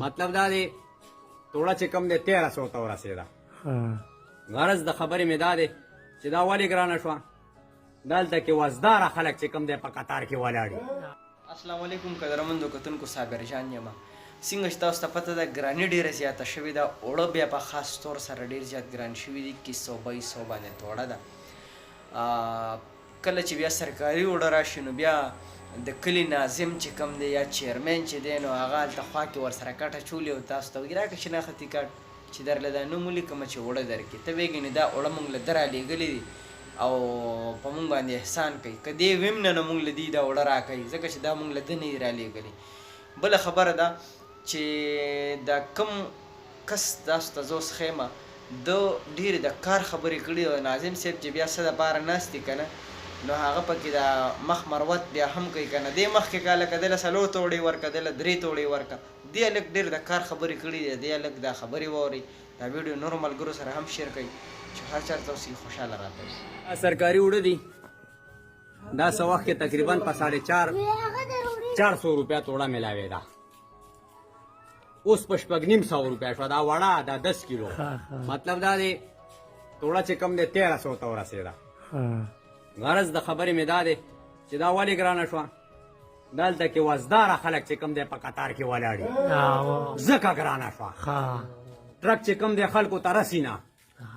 مطلب دا دی توړه چې کوم دی 1300 ته ورسېده. غرض د خبرې مې دا دی چې دا ولې ګرانه شوه، دلته کې وزداره خلک چې کوم دی په قطار کې ولاړ دي. السلام علیکم قدرمندو کتونکو، صابر جان یم. څنګه چې تاسو ته پته ده ګراني ډېره زیاته شوې ده، اوړه بیا په خاص طور سره ډېر زیات ګران شوي دي. 2100 باندې توړه ده. کله چې بیا سرکاري اوړه راشي نو بیا د کلي ناظم چې کوم دی یا چیرمین چې دی نو هغه هلته خوا کې ورسره کټه چولې او تاسو ته وایي راکړه شناختي کارت چې درله دا نوم ولیکمه چې اوړه درکړي. ته وایې ګنې دا اوړه موږ له ده رالیږلي دي او په موږ باندې احسان کوي. که دې ویم نه نو موږ له دې دا اوړه راکوي، ځکه چې دا موږ له ده نه دي رالیږلي. بله خبره ده چې دا کم کس تاسو ته زه اوس ښیم د ډېرې د کار خبرې کړي او ناظم صاحب چې بیا څه دپاره ناست دي که نه نو هغه پکې دا مخ مروت بیا هم کوي که نه. دې مخکې کا لکه دله 4 توړې ورکه، دله 3 توړې ورکه. دې هلک ډېر د کار خبرې کړي دي. دې هلک دا خبرې واورئ، دا ویډیو نورو ملګرو سره هم شیر کوي چې هر چېرته اوسي خوشحاله راته. سرکاري اوړه دي دا څه وخت کې تقریبا په 450 روپیا توړه میلاوې ده. اوس په 950 روپیا شوه. دا وړه دا 10 کیلو. مطلب دا دی توړه چې کوم دی 1300 ته ورسېده. غرض د خبرې مې دا دی چې دا ولې ګرانه شوه، دلته کې وزداره خلک چې کوم دی په قطار کې ولاړ دي، ځکه ګرانه شوه. ټرک چې کوم دی خلکو ته رسي نه،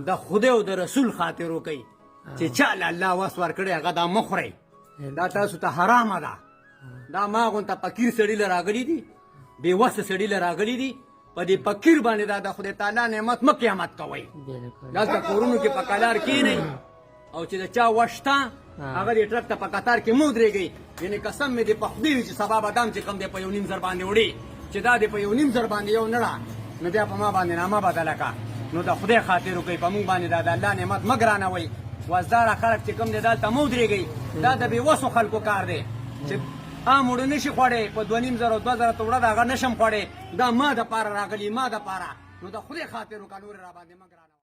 د خدای او د رسول خاطر وکوي چې چا له الله وس ورکړی هغه دا مه خورئ، دا تاسو ته حرامه ده. دا ما غونته فقیر سړي له راغلي دي، بې وسه سړي له راغلي دي. په دې فقیر باندې دا د خدای تعالی نعمت مه قیامت کوئ. دلته کورونو کې په کلار کښېنئ او چې د چا وش شته هغه دې ټرک ته په قطار کې مه ودرېږئ. یعنې قسم مې دې په خدای وي چې سبا به دام چې کوم دی په 1.5 زر باندې وړي چې دا دې په 1.5 زر باندې یو نړه نو بیا په ما باندې نامه بدله کړه. نو د خدای خاطر وکړئ، په موږ باندې دا د الله نعمت مه ګرانوئ. وزداره خلک چې کوم دی دلته مه ودرېږئ. دا د بې وسو خلکو کار دی چې عام اوړه نشي خوړی. په 2.5 زره او 2 زره ته اوړه د هغه نشم خوړی. دا ما دپاره راغلي، ما دپاره. نو د خدای خاطر وکړه، نورې را باندې مه ګرانوئ.